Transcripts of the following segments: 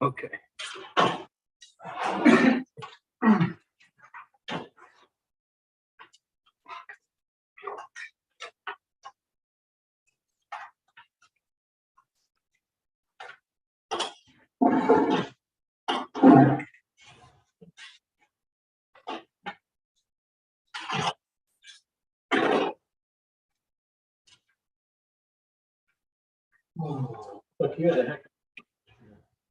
Okay. Look, you had a heck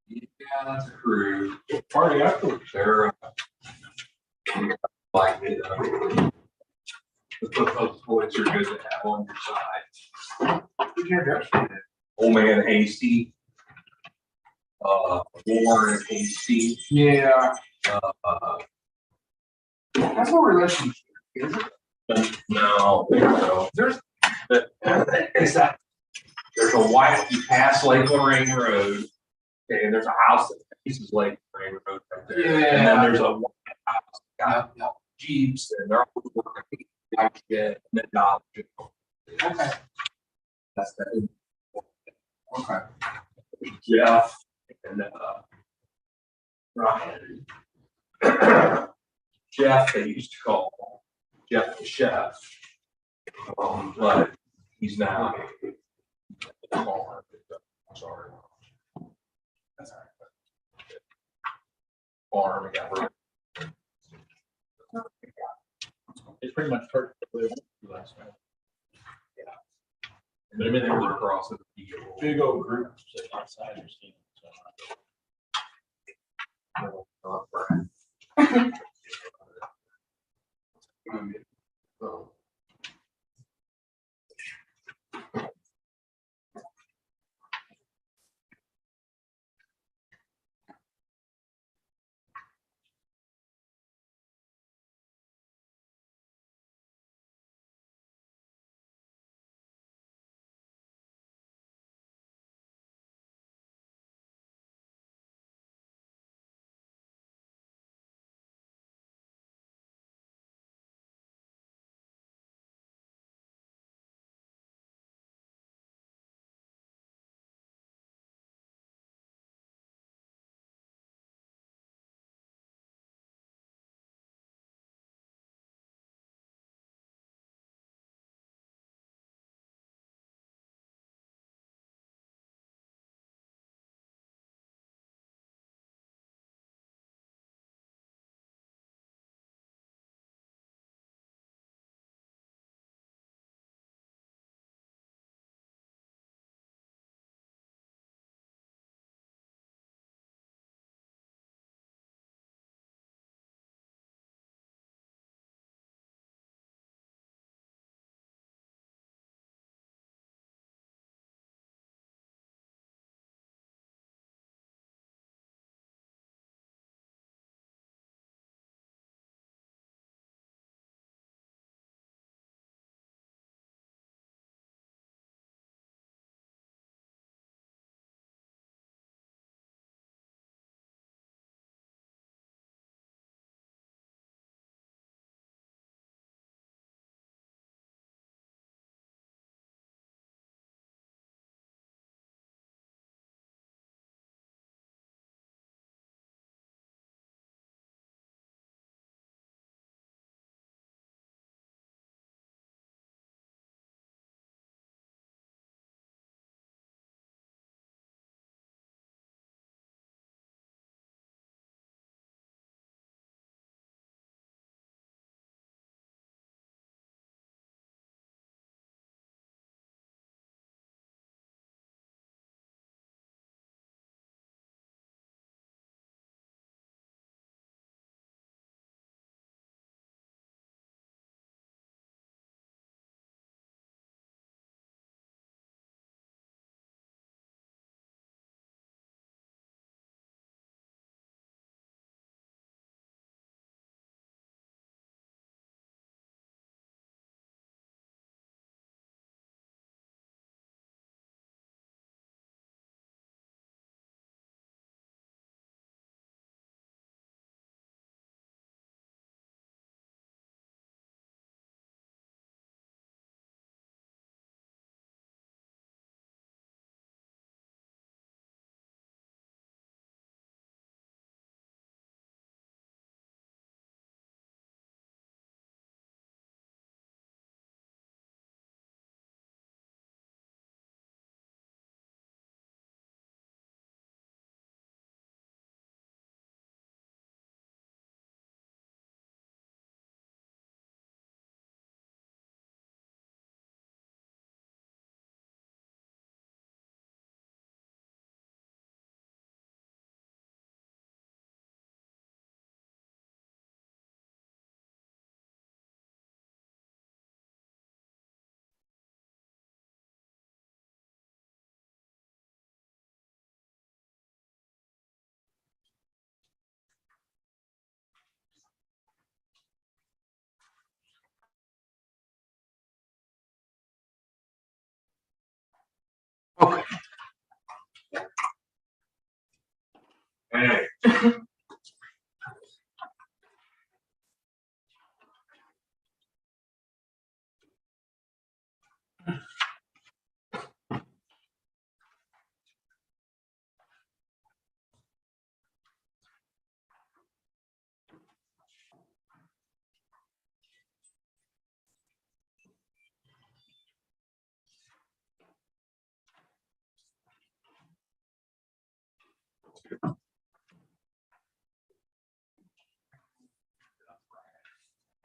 Yeah, that's a crew. of a party afterwards. They're like it. Those boys are good to have on your side. Who's your dress for? Old man Hasty. Warren Hasty. Yeah, Uh, that's no relationship, is it? no, I think so. There's there's a white, you pass Lake Lorraine Road. Okay, and there's a house that faces Lake Lorraine Road right there. And then Yeah. there's a white house, got Jeeps, and they're all working. I get, and then Dodge. Okay. That's that. Okay. Jeff and Ryan. Jeff, they used to call Jeff the chef. But he's now. Sorry. That's all right. Farm, I got. It's pretty much perfect last night. But everything was across the field. Big old group sitting outside your team. So. Hey.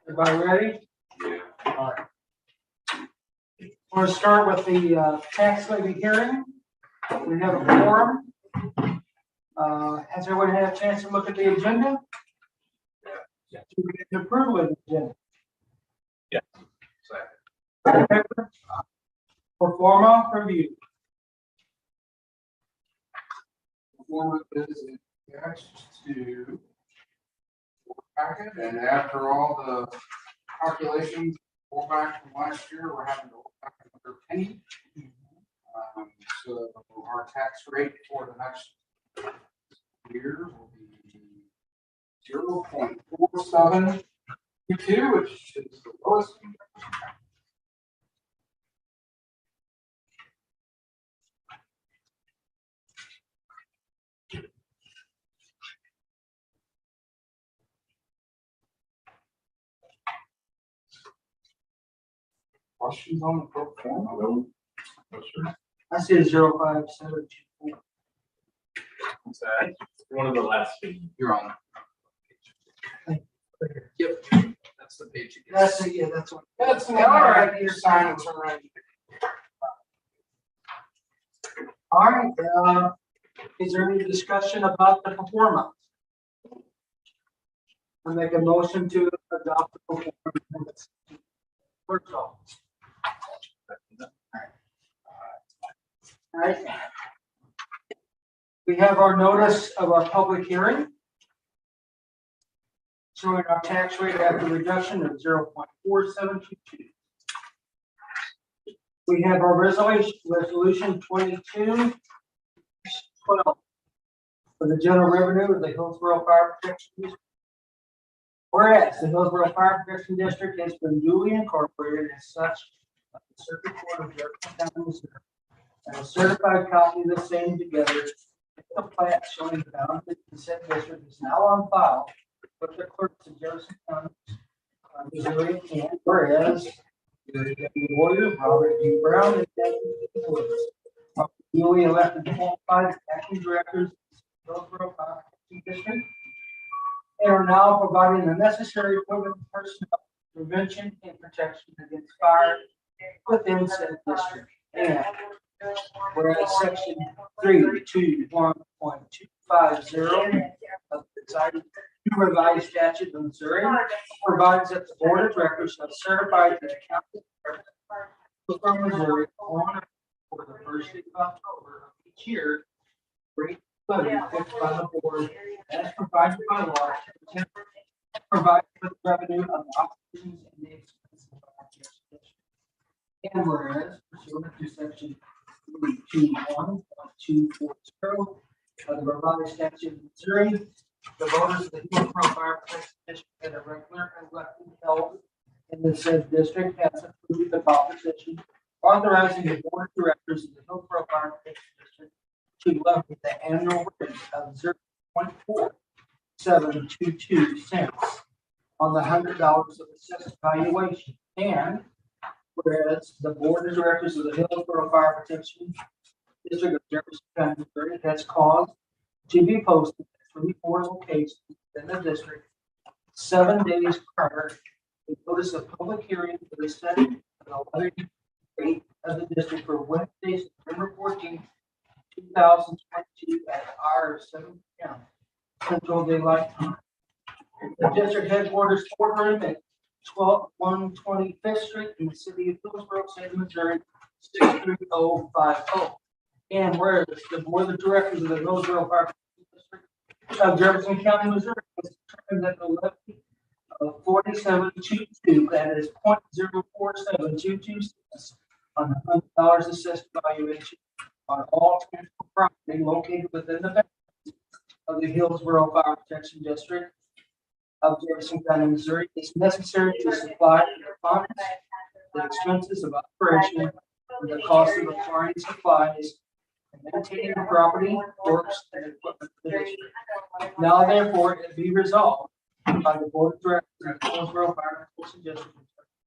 Everybody ready? Yeah. All right. We're gonna start with the tax levy hearing. We have a forum. Has everyone had a chance to look at the agenda? Yeah. To get the approval of the agenda. Second. For formal review. Form is attached to the packet, and after all the calculations, go back from last year, we're having to go back another penny. So our tax rate for the next year will be 0.4722, which is the lowest. Questions on the pro forma? No, sir. I see 0572. What's that? One of the last two. You're on. Yep, that's the page. That's it, yeah, that's what. That's the All one, all right, right, your sign is all right. All right, is there any discussion about the performance? I make a motion to adopt the performance. First off. All right. We have our notice of our public hearing. Showing our tax rate after reduction of 0.4722. We have our resolution 2212 for the general revenue of the Hillsborough Fire Protection District. Whereas the Hillsborough Fire Protection District has been duly incorporated as such by the Circuit Court of Jefferson County, Missouri, and a certified copy of the same together with the plat showing the boundaries of the said district is now on file with the clerks of Jefferson County, Missouri, and whereas Gary W. Warrior, Robert D. Brown, and David D. Woods are duly elected qualified acting directors of the Hillsborough Fire Protection District and are now providing the necessary equipment, personnel, prevention, and protection against fire within said district. And whereas section 321.250 of the revised statute of Missouri provides that the board of directors shall certify to the county of Missouri on for the first week of October of each year, rate levy fixed by the board as provided by law to provide for the revenue of the operations and the expenses of our jurisdiction. And whereas pursuant to section 321.240 of the revised statute of Missouri, the voters of the Hillsborough Fire Protection District at a regular elected held in the said district has approved the proposition authorizing the board of directors of the Hillsborough Fire Protection District to levy the annual rate of 0.4722 on the $100 of assessed valuation. And whereas the board of directors of the Hillsborough Fire Protection District of Jefferson County, Missouri has caused to be posted at 34 locations in the district 7 days prior to notice of public hearing for the setting of the levy rate of the district for Wednesday, September 14th, 2022 at hour 7 p.m. Central Daylight Time. The district headquarters courtroom at 125th Street in the city of Hillsborough, State of Missouri, 63050. And whereas the board of directors of the Hillsborough Fire Protection District of Jefferson County, Missouri, has determined that the levy of 4722, that is 0.04722 on the $100 assessed valuation on all tangible property located within the boundaries of the Hillsborough Fire Protection District of Jefferson County, Missouri is necessary to supply the funds, the expenses of operation, and the cost of acquiring supplies, and maintaining the property, works, and equipment of the district. Now therefore it be resolved by the Board of Directors of the Hillsborough Fire Protection District of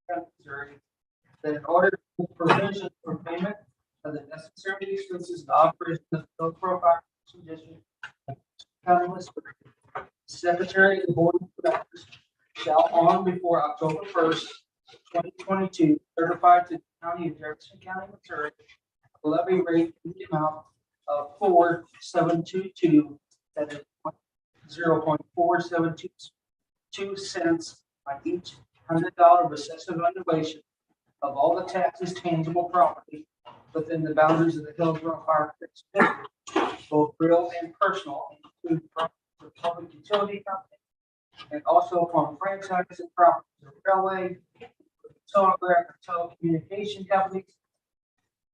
Jefferson County, Missouri, that in order to provision for payment of the necessary expenses of operation of the Hillsborough Fire Protection District of Jefferson County, Missouri, Secretary of the Board of Directors shall on before October 1st, 2022, certify to the County of Jefferson County, Missouri, a levy rate in the amount of 4.722, that is 0.4722 cents on each $100 recessive valuation of all the taxes tangible property within the boundaries of the Hillsborough Fire Protection District, both real and personal, including property of public utility company, and also upon franchise and property of the railway, telegraph and telecommunication companies,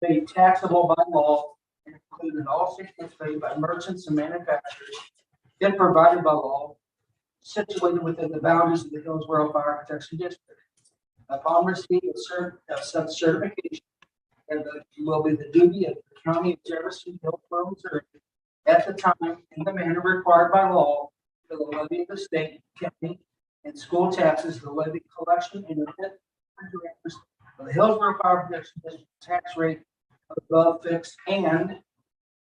made taxable by law, and included all statements made by merchants and manufacturers, then provided by law, situated within the boundaries of the Hillsborough Fire Protection District. Upon receipt of such certification, and that will be the duty of the County of Jefferson, Hillsborough, Missouri, at the time in the manner required by law for the levy of the state, county, and school taxes, the levy collection and remit directors of the Hillsborough Fire Protection District tax rate above fixed, and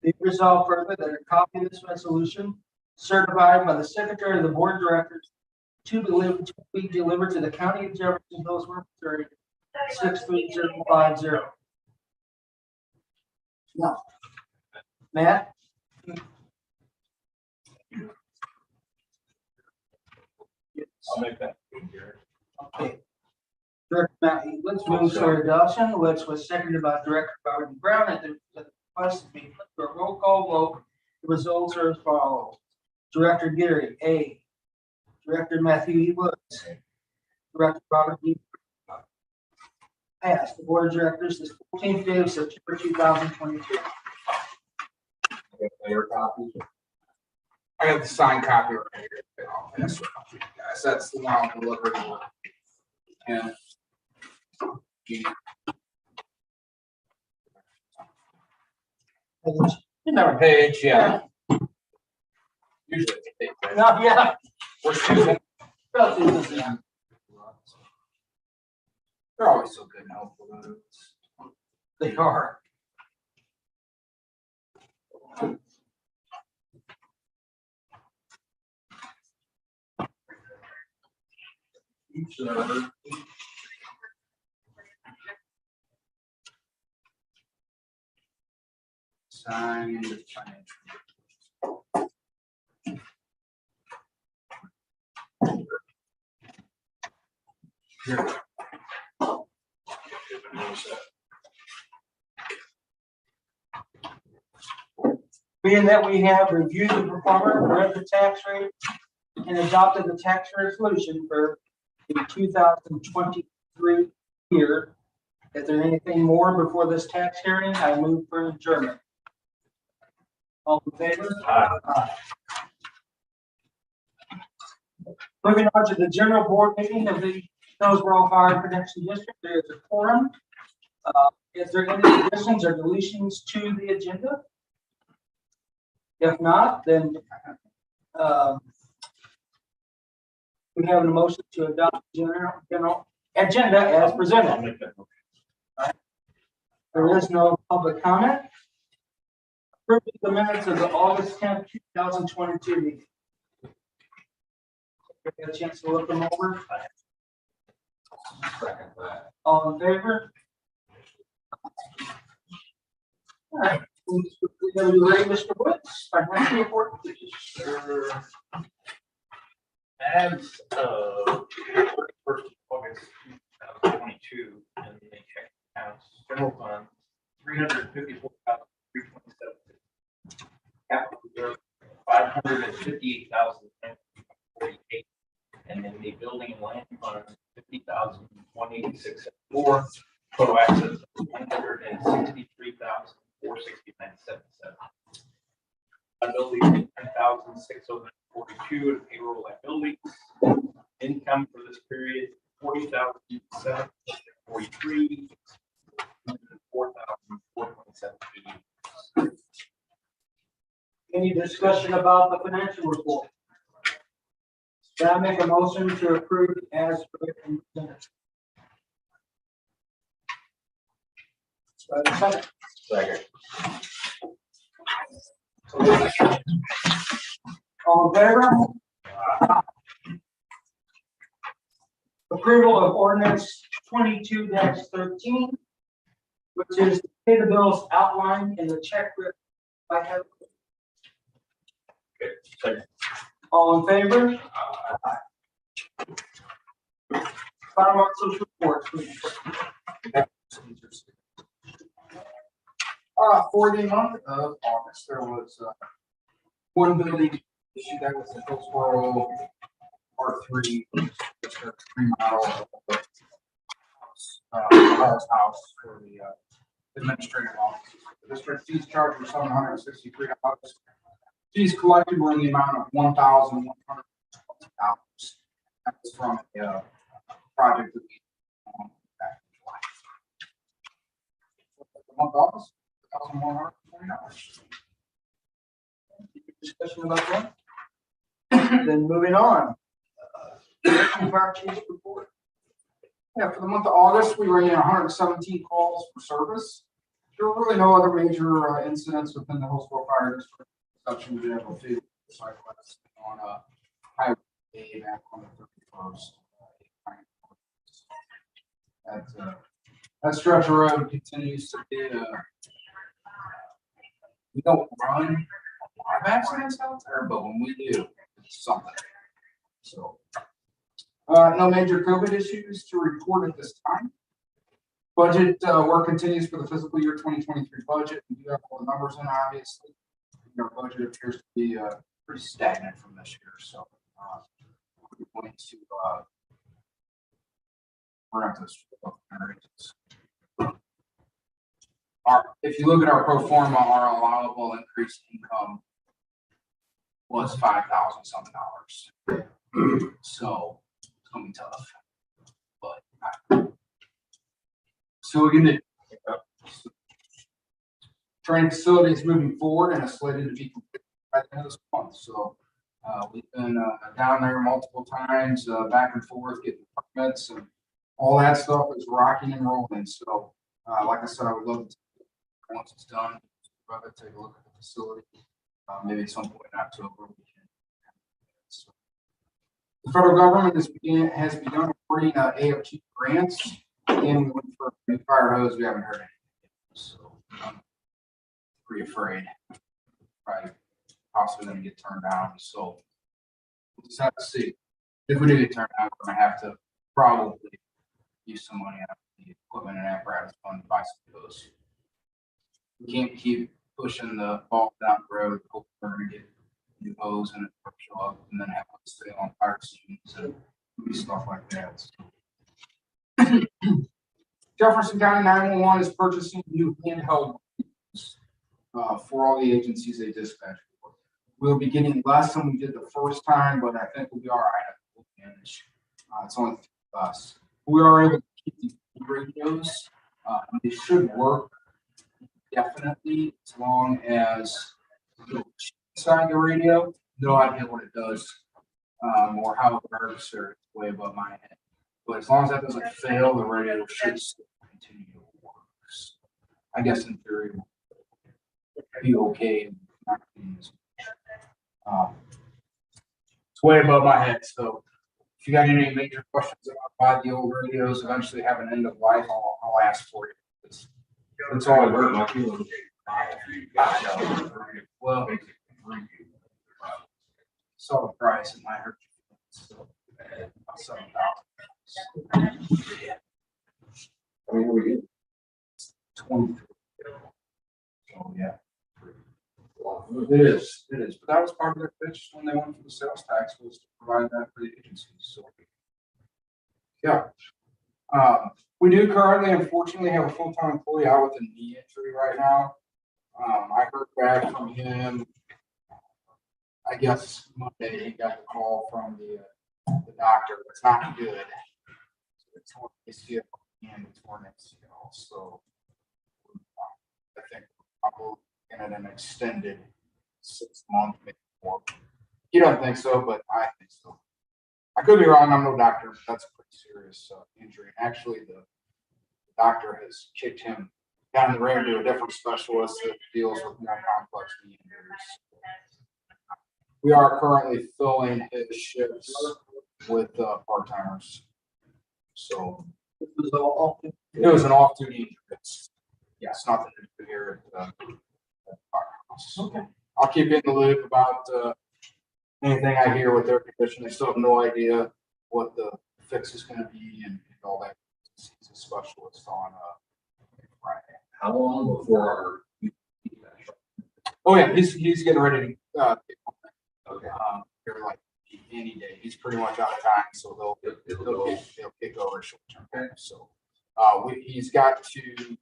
be resolved further that a copy of this resolution certified by the Secretary of the Board of Directors to be delivered to the County of Jefferson, Hillsborough, Missouri, 63050. No. Matt? I'll make that. Okay. Director Matt Eaglins moves for adoption, which was seconded by Director Gordon Brown at the request to be put to a roll call vote. The results are as follows. Director Gary, A. Director Matthew E. Woods. Director Robert D. Passed. The Board of Directors is 14th day of September 2022. Your copies. I have the signed copy right here. I'll pass it off to you guys. That's the one I'll deliver. And another page, yeah. Usually it's a big page. No, yeah. We're choosing. Yeah. They're always so good and helpful. They are. Signed financial. Here. Being that we have reviewed the performer, read the tax rate, and adopted the tax resolution for the 2023 year, is there anything more before this tax hearing? I move for adjournment. All in favor? Aye. Moving on to the general board meeting of the Hillsborough Fire Protection District, there is a quorum. Is there any additions or deletions to the agenda? If not, then we have a motion to adopt general agenda as I'll presented. make that. There is no public comment. Approving the minutes of the August 10th, 2022 meeting. Get a chance to look them over. Second that. All in favor? All right. We're going to be ready, Mr. Woods. Financial report. As of 1st of August 2022, in the check accounts, general fund, 354,327. Capital reserve, 558,948. And then the building and land fund, 50,186. Total assets, 163,469.77. Liability, 10,000. $40,642 in payroll liabilities. Income for this period, $40,743, $4,427. Any discussion about the financial report? Can I make a motion to approve as written? Second. Second. All in favor? Approval of ordinance 22-13, which is to pay the bills outlined in the check written by Heather. Second. All in favor? Fire marshal's report, please. For the month of August, there was one building issue that was in Hillsborough R3, district remodel of the house for the administrative office. The district fees charged were $763. Fees collected were in the amount of $1,120. That was from the project that we back in July. The month of August, $1,140. Discussion about that? Then moving on. Fire chief's report. Yeah, for the month of August, we ran 117 calls for service. There were really no other major incidents within the Hillsborough Fire District. Exception to have a few cyclists on Highway back on the 31st. That stretch of road continues to be we don't run a lot of accidents out there, but when we do, it's something. So, no major COVID issues to report at this time. Budget work continues for the fiscal year 2023 budget. We do have all the numbers in, obviously. Our budget appears to be pretty stagnant from this year, so we're going to if you look at our pro forma, our allowable increased income was $5,000 something. So it's gonna be tough, but so we're gonna training facility is moving forward and is slated to be completed by the end of this month. So we've been down there multiple times, back and forth, getting permits and all that stuff is rocking and rolling. So like I said, I would love to, once it's done, rather take a look at the facility, maybe at some point in October we can. So, the federal government has begun awarding AFG grants, and we went for a new fire hose. We haven't heard anything, so pretty afraid, probably possibly going to get turned down. So we'll just have to see. If we do get turned down, we're going to have to probably use some money out of the equipment and apparatus fund to buy some of those. We can't keep pushing the ball down the road, hope we're going to get new hose and it show up and then have to stay on fire stations and stuff like that. So. Jefferson County 911 is purchasing new handheld for all the agencies they dispatch for. We'll be getting less than we did the first time, but I think we'll be all right. We'll manage. It's only us. We are able to keep these radios. They should work definitely as long as inside the radio. No idea what it does or how it works or it's way above my head. But as long as that doesn't fail, the radio should still continue to work. So I guess in theory, be okay. It's way above my head. So if you got any major questions about why the old radios eventually have an end of life, I'll ask for you. It's all I hurt my feelings. Well, saw the price and I hurt your feelings. So, $7,000. I mean, we get 23. So yeah. It is, but that was part of their pitch when they went for the sales tax, was to provide that for the agencies. So yeah. We do currently, unfortunately, have a full-time employee out with a knee injury right now. I heard back from him. I guess Monday he got the call from the doctor. It's not good. It's torn ACL and it's torn ACL. So I think we're probably in an extended 6 month, maybe more. You don't think so, but I think so. I could be wrong. I'm no doctor, but that's a pretty serious injury. Actually, the doctor has kicked him down the road to a different specialist that deals with more complex knee injuries. We are currently filling his shifts with part-timers. So This was all. it was an off-duty injury. It's nothing to do here at firehouse. Okay. I'll keep you in the loop about anything I hear with their condition. They still have no idea what the fix is going to be and all that. He's a specialist on Friday. How long before our? Oh yeah, he's getting ready to Okay. here like any day. He's pretty much out of time, so they'll kick over short term. So he's got to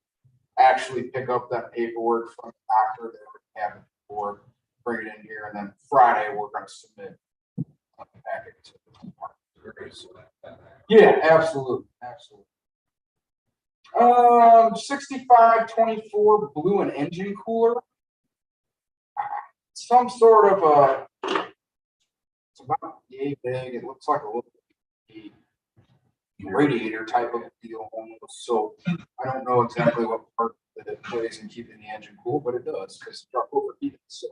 actually pick up that paperwork from the doctor that we have it for, bring it in here, and then Friday we're going to submit the packet to the department. Yeah, absolutely. 6524 blue and engine cooler. Some sort of it's about yay big. It looks like a little radiator type of deal almost. So I don't know exactly what part that it plays in keeping the engine cool, but it does because the truck overheated. So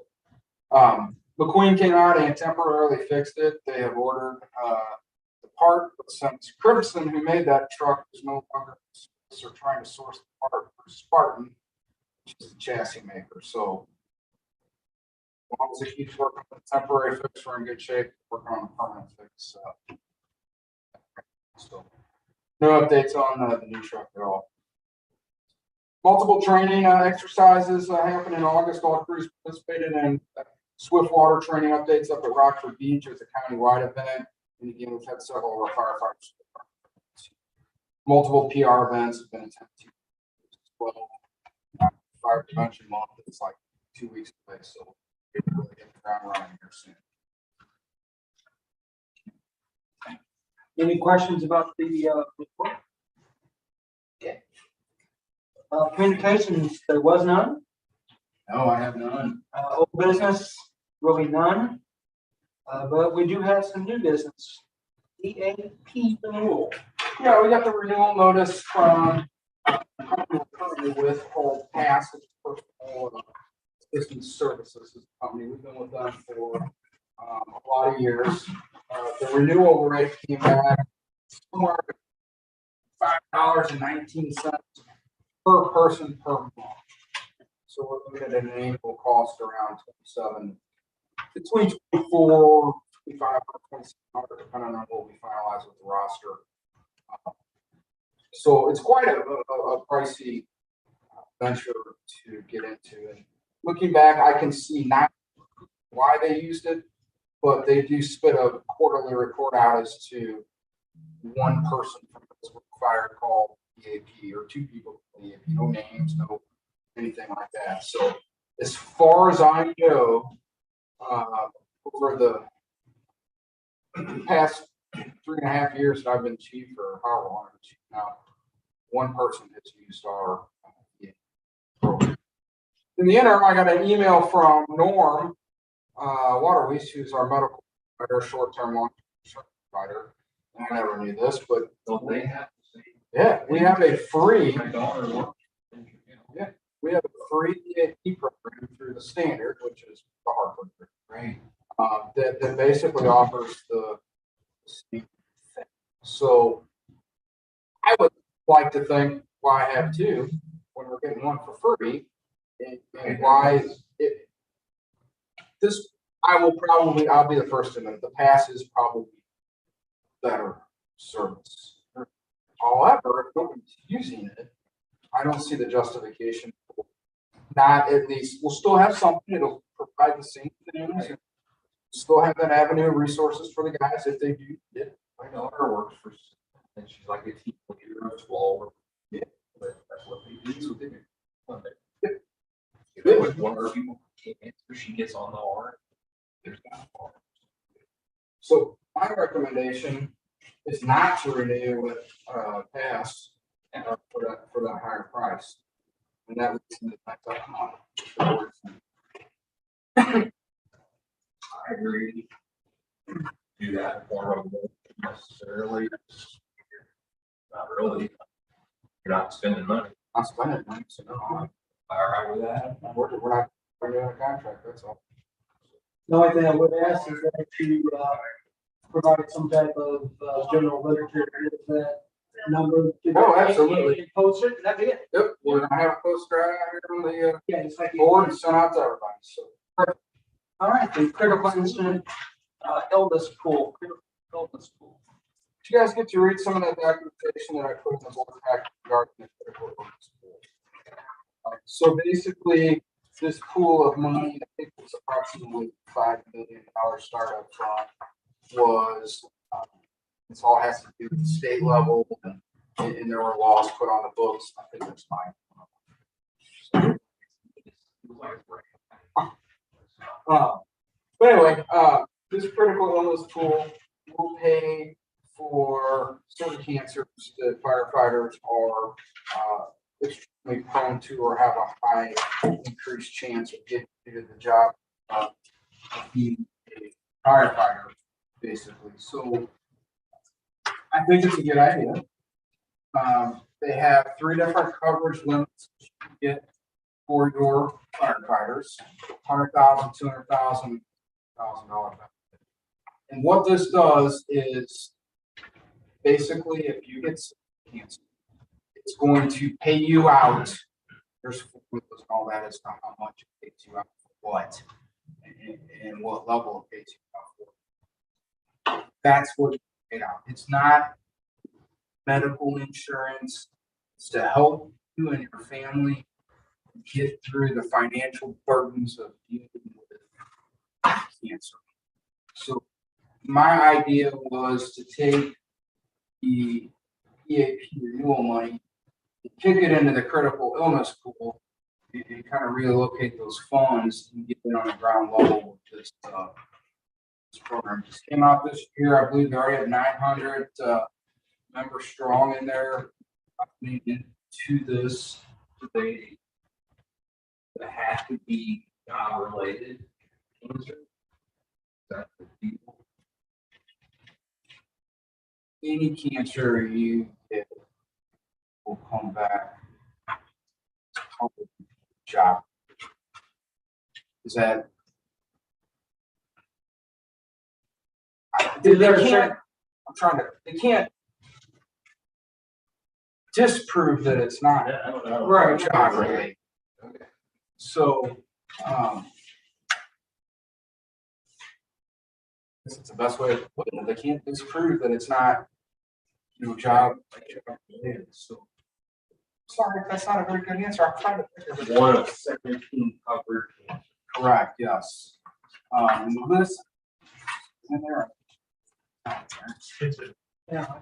McQueen came out and temporarily fixed it. They have ordered the part, but since Crimson, who made that truck, is no longer, they're trying to source the part for Spartan, which is the chassis maker. So as long as it keeps working on the temporary fix, we're in good shape. Working on a permanent fix. So no updates on the new truck at all. Multiple training exercises happened in August. All crews participated in Swiftwater training updates up at Rockford Beach. It was a county-wide event. And again, we've had several of our firefighters. Multiple PR events have been attempted. Well, fire prevention month is like 2 weeks away, so we'll really hit the ground running here soon. Any questions about the report? Okay. Communications, there was none. No, I have none. Old business, really none. But we do have some new business. EAP renewal. Yeah, we got the renewal notice from the company we're currently with called PASS, it's Personal Assistance Services is the company. We've been with them for a lot of years. The renewal rate came back somewhere $5.19 per person per month. So we're looking at an annual cost around between 24, 25, or 2600, depending on what we finalize with the roster. So it's quite a pricey venture to get into. And looking back, I can see not why they used it, but they do spit a quarterly report out as to one person from this fire called EAP or two people called EAP, no names, no anything like that. So as far as I know, over the past 3.5 years that I've been chief, or however long I've been chief now, one person has used our program. In the interim, I got an email from Norm Waterwees, who's our medical provider, short-term, long-term provider. I never knew this, but Don't they have? yeah, we have a free. My daughter works. Yeah, we have a free EAP program through the standard, which is the Hartford, right? That basically offers the same thing. So I would like to think why I have two when we're getting one for free, and why this. I'll be the first to admit the PASS is probably better service. However, if nobody's using it, I don't see the justification for not at least. We'll still have something. It'll provide the same things. Still have that avenue of resources for the guys if they do. Yeah. My daughter works for, and she's like a team leader as well. Yeah, but that's what they do. So they do. One day. One of our people can't answer. She gets on the horn. So my recommendation is not to renew with, pass, for that higher price. And that would be the next up. I agree. Do that form of necessarily. Not really. You're not spending money. I'm spending money, so no, All right with that? we're not renewing a contract, that's all. The only thing I would ask is that you, provide some type of, general literature, is that number. Oh, absolutely. And post it, that'd be it. Yep, we're gonna have a poster out here on the, Yeah, it's like. board and sent out to everybody, so. All right, the critical incident, illness pool, critical illness pool. Did you guys get to read some of that documentation that I put in the board pack regarding the critical illness pool? So basically, this pool of money, I think it's approximately $5 million startup fund, was, this all has to do with the state level, and there were laws put on the books. I think that's fine. But anyway, this critical illness pool will pay for certain cancers that firefighters are extremely prone to or have a high increased chance of getting to the job of being a firefighter, basically. So I think it's a good idea. They have 3 different coverage limits you can get for your firefighters: $100,000, $200,000, $1,000. And what this does is basically, if you get cancer, it's going to pay you out. There's formulas and all that as to how much it pays you out for what, and what level it pays you out for. That's what it's paid out. It's not medical insurance. It's to help you and your family get through the financial burdens of dealing with cancer. So my idea was to take the EAP renewal money, kick it into the critical illness pool, and kind of relocate those funds and get it on the ground level with this, this program. Just came out this year. I believe they already have 900 members strong in there. Into this, They have to be job related. That's the people. any cancer you get will come back. Job. Is that? Is there a They certain- can't- I'm trying to, they can't disprove that it's not I don't know. Right. job related. So, this is the best way to put it. They can't disprove that it's not, job related. So, sorry, that's not a very good answer. I'm trying to think of it. One of 17 covered. Correct, yes. And the list is in there. Yeah.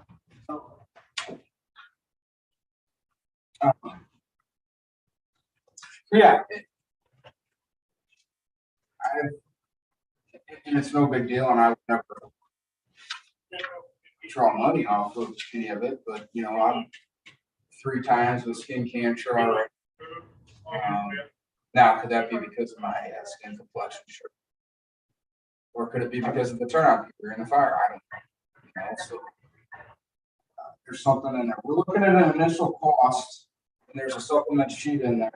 Yeah. And it's no big deal, and I would never draw money off of any of it, but I'm 3 times with skin cancer already. Now, could that be because of my skin complexion? Sure. Or could it be because of the turnout gear in the fire? I don't know. So, there's something in there. We're looking at an initial cost, and there's a supplement sheet in there.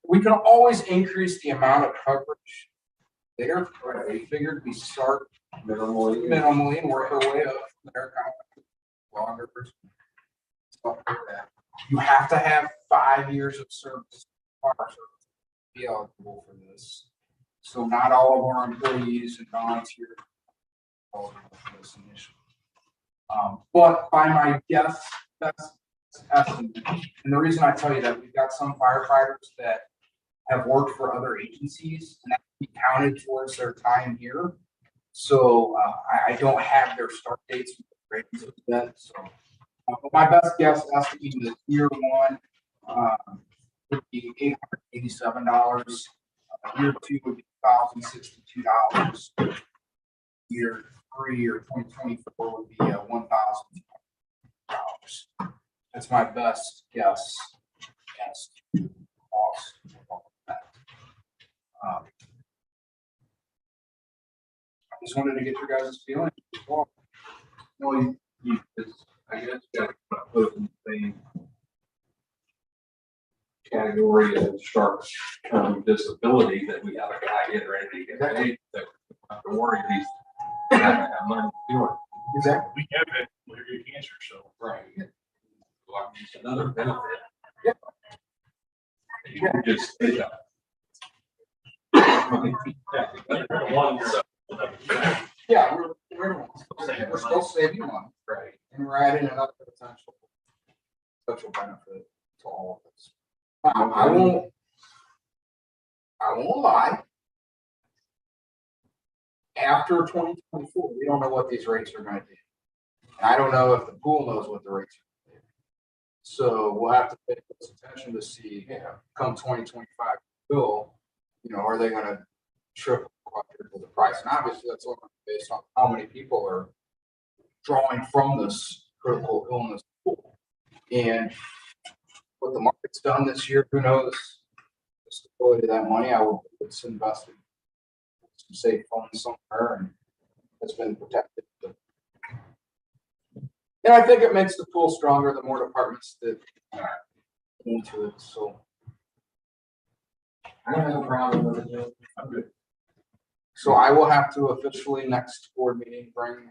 We can always increase the amount of coverage later. We figured we start minimally and work our way up from there. Loggers, stuff like that. You have to have 5 years of service to be eligible for this. So not all of our employees and volunteers are eligible for this initially. But by my guess, that's estimate. And the reason I tell you that, we've got some firefighters that have worked for other agencies and that can be counted towards their time here. So I don't have their start dates yet. So my best guess estimate is year 1 would be $887 Year two would be $1,062. Year three or 2024 would be $1,000. That's my best guess. Cost of all of that. I just wanted to get your guys' feeling. Well, I guess you gotta put it in the same category of short-term disability that we have a guy getting ready to get paid, that we don't have to worry he's not gonna have money to do it. Exactly. We have that malaria cancer, so. Right. Like, it's another benefit. Yep. You can just say that. Yeah, we're supposed to save you money. Right. And we're adding another potential benefit to all of this. I won't lie. After 2024, we don't know what these rates are gonna do. And I don't know if the pool knows what the rates are gonna do. So we'll have to pay close attention to see, come 2025 bill, are they gonna triple, quadruple the price? And obviously that's all based on how many people are drawing from this critical illness pool. And what the market's done this year, who knows the stability of that money? It's invested in some safe funds somewhere and it's been protected. And I think it makes the pool stronger the more departments that into it. So I don't have a problem with it. I'm good. So I will have to officially next board meeting bring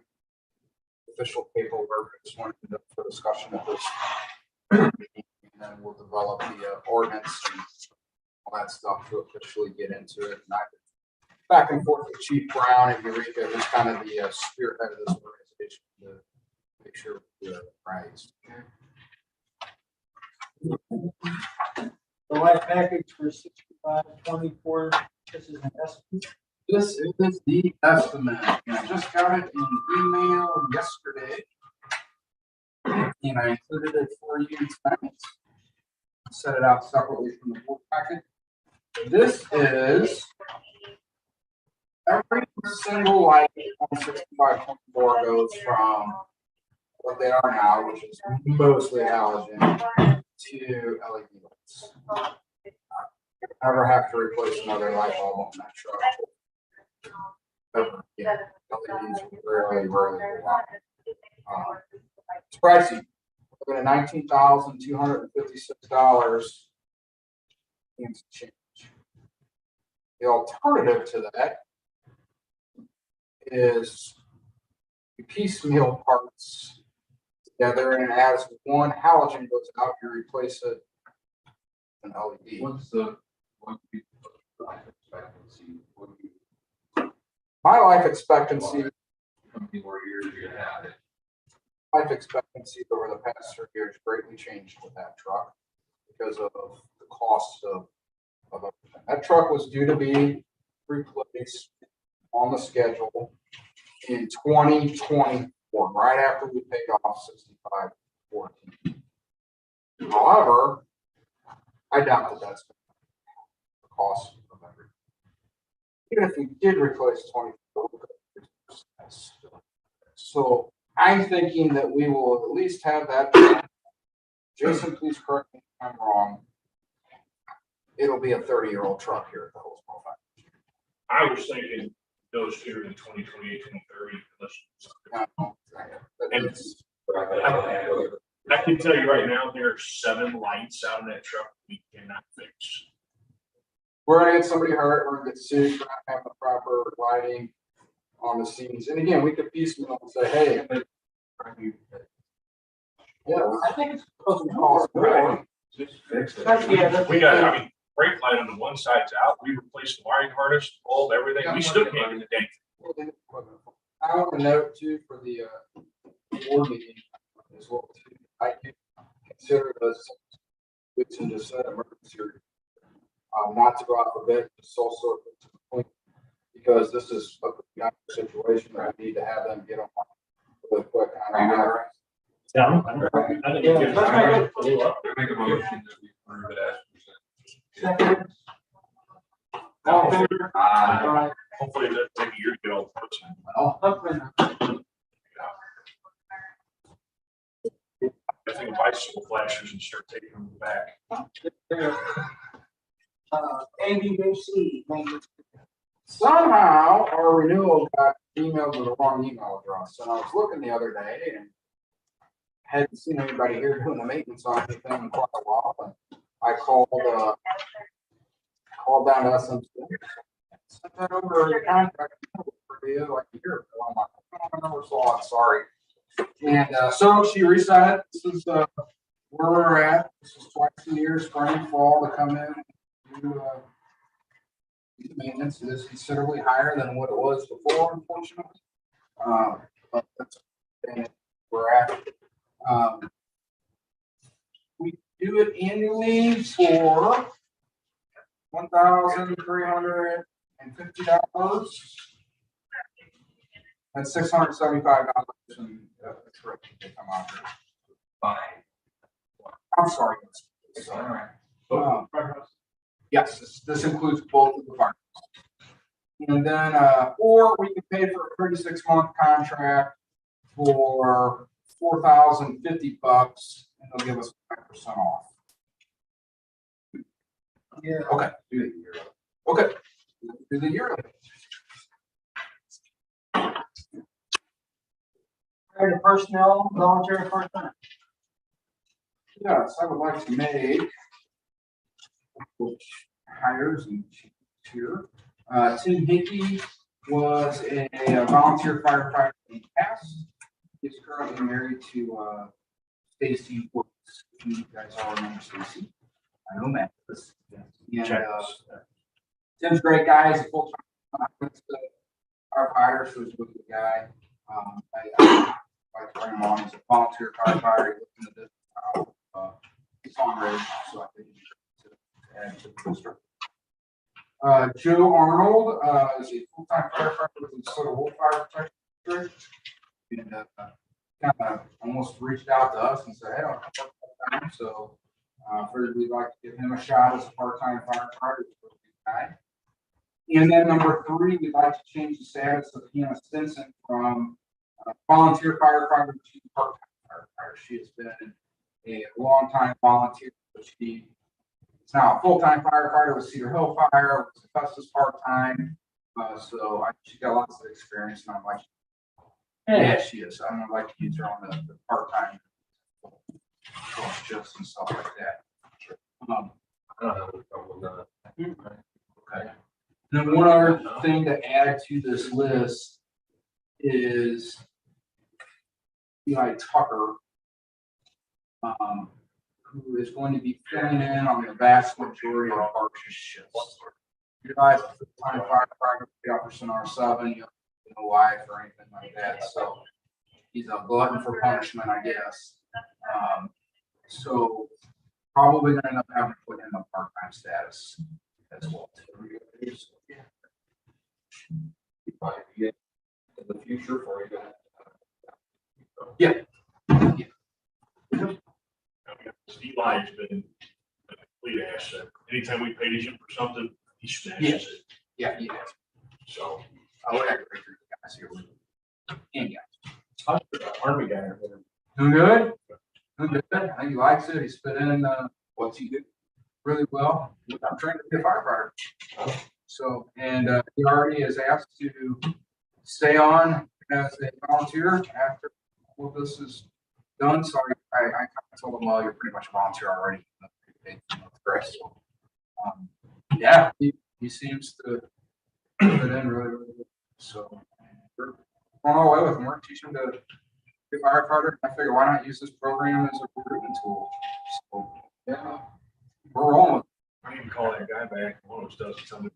official paperwork. I just wanted to for discussion of this. And then we'll develop the ordinance and all that stuff to officially get into it. And I back and forth with Chief Brown and Eureka, who's kind of the spearhead of this organization to make sure we're right. The life package for 6524, this is an estimate. This is the estimate, and I just got it in email yesterday. And I included it for you tonight. Set it out separately from the board packet. This is every single light on 6524 goes from what they are now, which is mostly halogen, to LED lights. Never have to replace another light bulb on that truck. Ever again. LEDs rarely go on. It's pricey. We're looking at $19,256 and some change. The alternative to that is you piecemeal parts together, and as one halogen goes out, you replace it with an LED. What's the life expectancy? My life expectancy, How many more years do you have it? life expectancy over the past 3 years greatly changed with that truck because of the cost of everything. That truck was due to be replaced on the schedule in 2024, right after we paid off 6514. However, I doubt that that's the cost of everything. Even if we did replace 24, so I'm thinking that we will at least have that. Jason, please correct me if I'm wrong. It'll be a 30-year-old truck here at the Hillsborough factory. I was thinking those here in 2028, 2030, unless. I can tell you right now, there are 7 lights out in that truck we cannot fix. We're gonna get somebody hurt, we're gonna get sued for not having the proper lighting on the scenes. And again, we could piecemeal and say, hey. Yeah, I think it's supposed to be cost more. Just fix it. We got, I mean, brake light on the one side's out. We replaced the wiring harness, bulb, everything. We still can't get the dang. I want to note too for the board meeting as well too. I do consider this, which in just said emergency, not to go out for bid, just sole source to the point, because this is a situation that I need to have them get on really quick. I don't know. Yeah, I think it's good. I make a motion that we approve it as presented. Second. All in favor? Aye. Hopefully it doesn't take a year to get all the parts in. Well, hopefully I think bicycle flashers and start taking them back. ABBC, maintenance. Somehow our renewal got emailed with the wrong email address, and I was looking the other day and hadn't seen anybody here doing the maintenance on anything in quite a while, and I called down to SMC. Sent that over the contract for you like a year ago. I'm like, I never saw it, sorry. And so she resent it. This is where we're at. This is twice a year, spring, fall, to come in and do maintenance. It is considerably higher than what it was before, unfortunately. But that's where we're at. We do it annually for $1,350. That's $675, and that's right. They come out here. Fine. I'm sorry. All right. Yes, this includes both of the fire. And then, or we can pay for a 36-month contract for $4,050, and they'll give us 5% off. Yeah. Okay, do the yearly. Okay, do the yearly. Hire the personnel, voluntary part-time. Yes, I would like to make hires and here. Tim Hickey was a volunteer firefighter in the past. He's currently married to Stacy Woods. You guys all remember Stacy? I know Matt. And Tim's a great guy. He's a full-time firefighter, so he's a really good guy. I like to bring him on as a volunteer firefighter. He lives in the Congress, so I think he should add to the district. Joe Arnold is a full-time firefighter with the Minnesota Wolf Fire Protection District. And kind of almost reached out to us and said, hey, I'm part-time, so figured we'd like to give him a shot as a part-time firefighter. He's a really good guy. And then number 3, we'd like to change the status of Hannah Stinson from volunteer firefighter to part-time firefighter. She has been a long-time volunteer, but she is now a full-time firefighter with Cedar Hill Fire, with Custis part-time. So she's got lots of experience, and I'm like, yeah, she is. I'm gonna like to use her on the part-time shifts and stuff like that. Okay. And then one other thing to add to this list is Eli Tucker, who is going to be filling in on the vast majority of our shifts. Eli's a full-time firefighter, the officer in R7, you know, wife or anything like that, so he's a glutton for punishment, I guess. So probably gonna end up having to put in a part-time status as well. In the future for you. Yeah. Eli's been a complete asset. Anytime we paid him for something, he smashes Yes. it. Yeah, yeah. So. I would have to break through the guys here. And Army guy. doing good. Doing good. I think he likes it. He's fit in, what's he do really well. I'm trying to be a firefighter. So, and he already is asked to stay on as a volunteer after all this is done. So I kind of told him, well, you're pretty much a volunteer already. So, yeah, he seems to fit in really, really good. So we're going all the way with him. We're teaching him to be a firefighter. I figure why not use this program as a recruitment tool? So yeah, we're rolling with it. I need to call that guy back. One of us does something.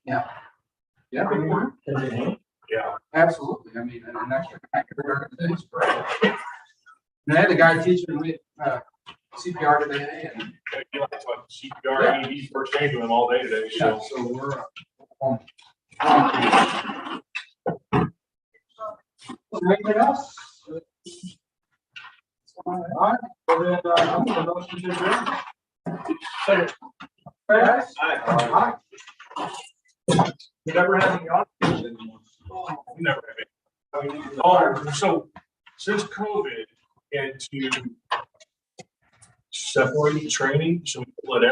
Yeah. Yeah, Yeah. absolutely. I mean, an extra guy every day is great. And I had the guy teaching me CPR today, and He likes like CPR. He's first aid to him all day today. yeah, So. so we're Anything else? All right, well then, I'm gonna motion to adjourn. Second. Guys? Aye. Aye. We never had any audience anymore. We never have it. Oh, so since COVID and to separate training, so we let